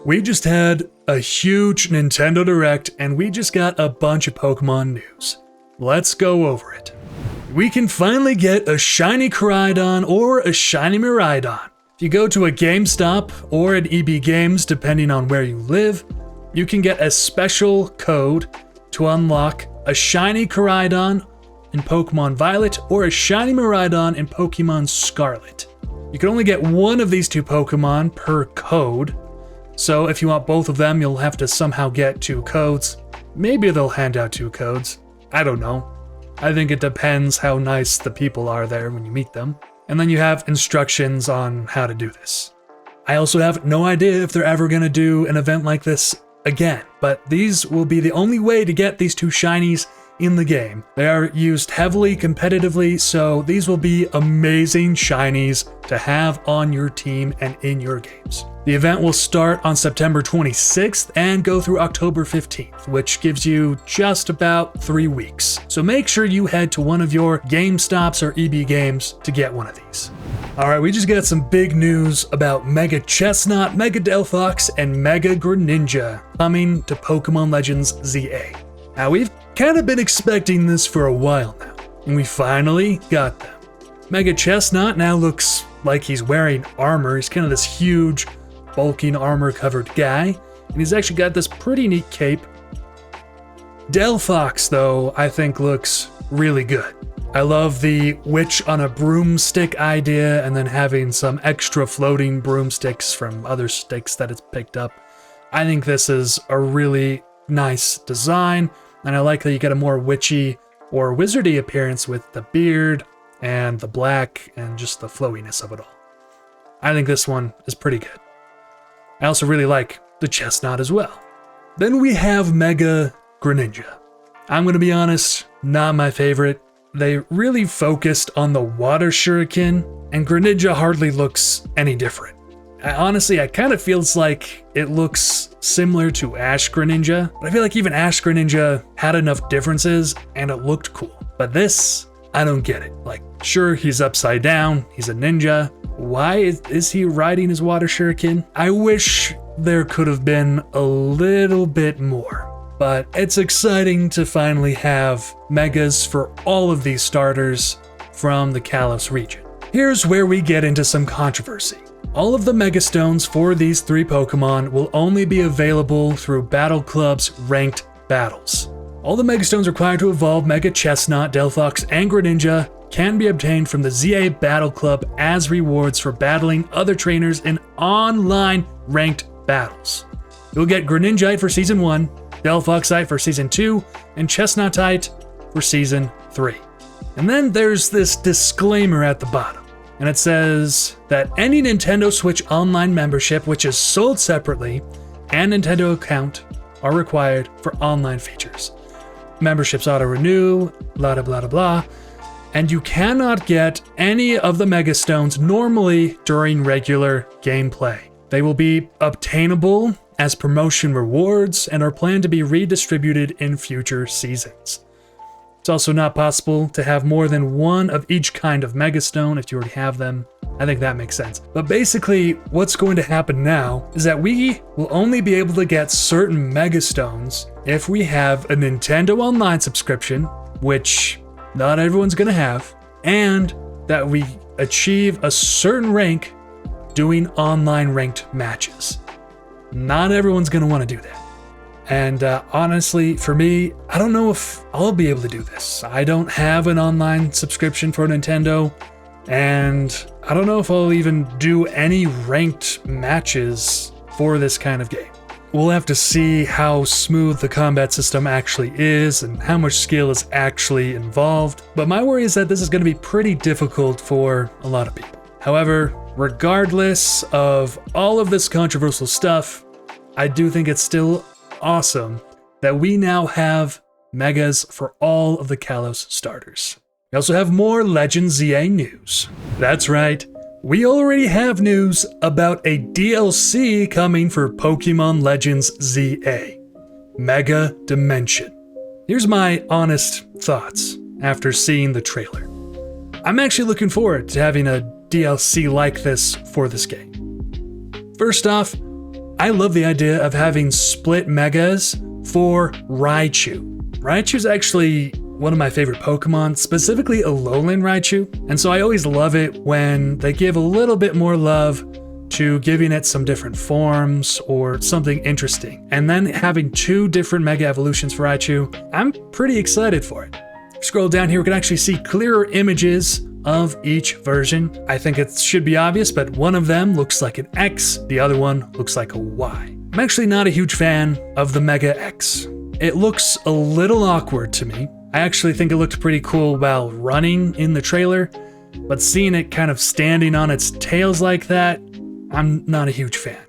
We just had a huge Nintendo Direct and we just got a bunch of Pokemon news. Let's go over it. We can finally get a shiny Koraidon or a shiny Miraidon. If you go to a GameStop or an EB Games, depending on where you live, you can get a special code to unlock a shiny Koraidon in Pokemon Violet or a shiny Miraidon in Pokemon Scarlet. You can only get one of these two Pokemon per code, so if you want both of them, you'll have to somehow get 2 codes. Maybe they'll hand out 2 codes. I don't know. I think it depends how nice the people are there when you meet them. And then you have instructions on how to do this. I also have no idea if they're ever going to do an event like this again, but these will be the only way to get these 2 shinies in the game. They are used heavily competitively, so these will be amazing shinies to have on your team and in your games. The event will start on September 26th and go through October 15th, which gives you just about 3 weeks. So make sure you head to one of your GameStops or EB Games to get one of these. Alright, we just got some big news about Mega Chestnut, Mega Delphox, and Mega Greninja coming to Pokemon Legends ZA. Now, we've kind of been expecting this for a while now, and we finally got them. Mega Chestnut now looks like he's wearing armor. He's kind of this huge, bulking, armor-covered guy, and he's actually got this pretty neat cape. Delphox, though, I think looks really good. I love the witch on a broomstick idea, and then having some extra floating broomsticks from other sticks that it's picked up. I think this is a really nice design, and I like that you get a more witchy or wizardy appearance with the beard and the black and just the flowiness of it all. I think this one is pretty good. I also really like the chestnut as well. Then we have Mega Greninja. I'm going to be honest, not my favorite. They really focused on the water shuriken, and Greninja hardly looks any different. Honestly, it kind of feels like it looks similar to Ash Greninja, but I feel like even Ash Greninja had enough differences and it looked cool. But this, I don't get it. Like, sure, he's upside down, he's a ninja. Why is he riding his water shuriken? I wish there could have been a little bit more, but it's exciting to finally have Megas for all of these starters from the Kalos region. Here's where we get into some controversy. All of the Mega Stones for these 3 Pokemon will only be available through Battle Club's ranked battles. All the Mega Stones required to evolve Mega Chestnut, Delphox, and Greninja can be obtained from the ZA Battle Club as rewards for battling other trainers in online ranked battles. You'll get Greninjite for Season 1, Delphoxite for Season 2, and Chestnutite for Season 3. And then there's this disclaimer at the bottom. And it says that any Nintendo Switch Online membership which is sold separately and Nintendo account are required for online features. Memberships auto-renew, blah blah blah blah, and you cannot get any of the Mega Stones normally during regular gameplay. They will be obtainable as promotion rewards and are planned to be redistributed in future seasons. It's also not possible to have more than one of each kind of Mega Stone if you already have them. I think that makes sense. But basically, what's going to happen now is that we will only be able to get certain Mega Stones if we have a Nintendo Online subscription, which not everyone's going to have, and that we achieve a certain rank doing online ranked matches. Not everyone's going to want to do that. And honestly, for me, I don't know if I'll be able to do this. I don't have an online subscription for Nintendo, and I don't know if I'll even do any ranked matches for this kind of game. We'll have to see how smooth the combat system actually is and how much skill is actually involved, but my worry is that this is going to be pretty difficult for a lot of people. However, regardless of all of this controversial stuff, I do think it's still awesome that we now have Megas for all of the Kalos starters. We also have more Legends ZA news. That's right, we already have news about a DLC coming for Pokemon Legends ZA, Mega Dimension. Here's my honest thoughts after seeing the trailer. I'm actually looking forward to having a DLC like this for this game. First off, I love the idea of having split megas for Raichu. Raichu's actually one of my favorite Pokemon, specifically Alolan Raichu, and so I always love it when they give a little bit more love to giving it some different forms or something interesting. And then having 2 different Mega Evolutions for Raichu, I'm pretty excited for it. Scroll down here, we can actually see clearer images of each version. I think it should be obvious, but one of them looks like an X, the other one looks like a Y. I'm actually not a huge fan of the Mega X. It looks a little awkward to me. I actually think it looked pretty cool while running in the trailer, but seeing it kind of standing on its tails like that, I'm not a huge fan.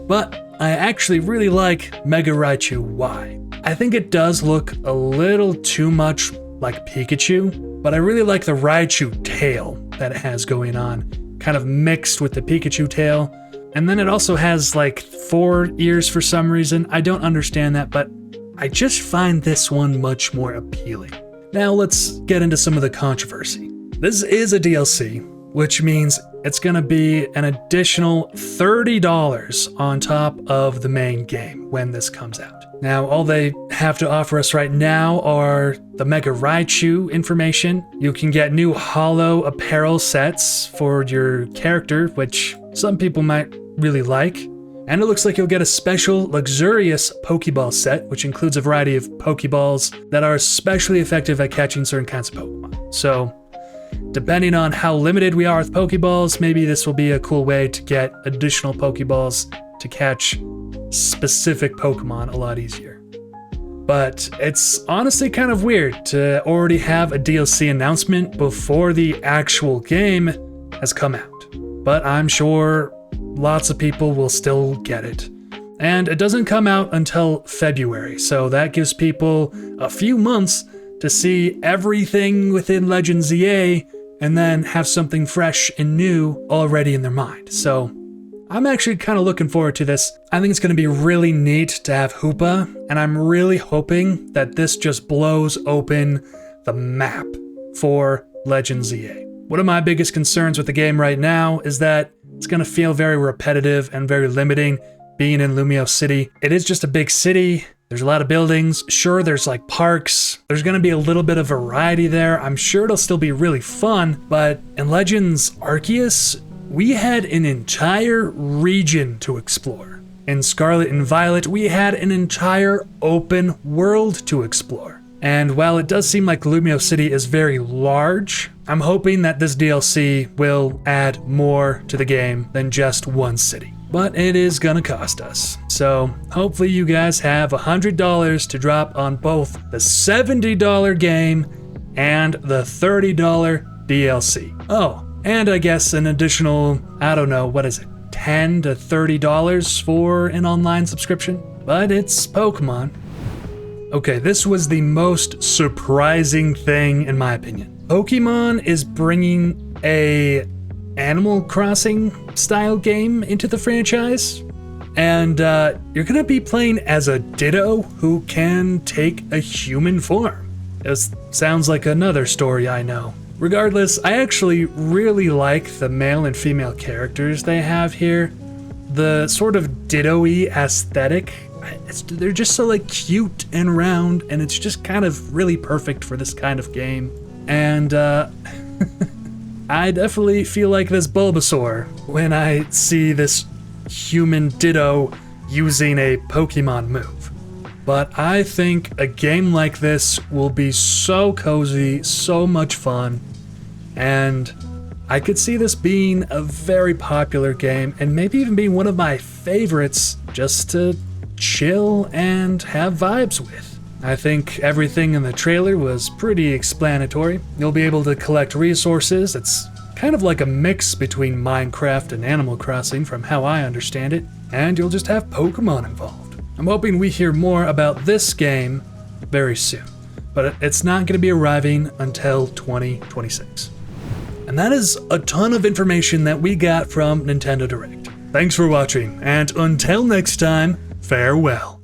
But I actually really like Mega Raichu Y. I think it does look a little too much like Pikachu, but I really like the Raichu tail that it has going on, kind of mixed with the Pikachu tail. And then it also has like 4 ears for some reason. I don't understand that, but I just find this one much more appealing. Now let's get into some of the controversy. This is a DLC, which means it's gonna be an additional $30 on top of the main game when this comes out. Now, all they have to offer us right now are the Mega Raichu information. You can get new holo apparel sets for your character, which some people might really like. And it looks like you'll get a special, luxurious Pokeball set, which includes a variety of Pokeballs that are especially effective at catching certain kinds of Pokemon. So, depending on how limited we are with Pokeballs, maybe this will be a cool way to get additional Pokeballs to catch specific Pokemon a lot easier. But it's honestly kind of weird to already have a DLC announcement before the actual game has come out. But I'm sure lots of people will still get it. And it doesn't come out until February, so that gives people a few months to see everything within Legends EA and then have something fresh and new already in their mind. So I'm actually kind of looking forward to this. I think it's going to be really neat to have Hoopa, and I'm really hoping that this just blows open the map for Legends EA. One of my biggest concerns with the game right now is that it's going to feel very repetitive and very limiting being in Lumio City. It is just a big city. There's a lot of buildings. Sure, there's like parks. There's going to be a little bit of variety there. I'm sure it'll still be really fun, but in Legends Arceus, we had an entire region to explore. In Scarlet and Violet, we had an entire open world to explore. And while it does seem like Lumio City is very large, I'm hoping that this DLC will add more to the game than just one city. But it is gonna cost us. So hopefully you guys have $100 to drop on both the $70 game and the $30 DLC. Oh, and I guess an additional, I don't know, what is it, $10 to $30 for an online subscription? But it's Pokemon. Okay, this was the most surprising thing in my opinion. Pokemon is bringing a Animal Crossing style game into the franchise, and you're gonna be playing as a Ditto who can take a human form. This sounds like another story I know. Regardless, I actually really like the male and female characters they have here. The sort of Ditto-y aesthetic, they're just so like cute and round, and it's just kind of really perfect for this kind of game. And I definitely feel like this Bulbasaur when I see this human Ditto using a Pokemon move. But I think a game like this will be so cozy, so much fun, and I could see this being a very popular game and maybe even being one of my favorites just to chill and have vibes with. I think everything in the trailer was pretty explanatory. You'll be able to collect resources. It's kind of like a mix between Minecraft and Animal Crossing from how I understand it, and you'll just have Pokemon involved. I'm hoping we hear more about this game very soon, but it's not going to be arriving until 2026. And that is a ton of information that we got from Nintendo Direct. Thanks for watching, and until next time, farewell.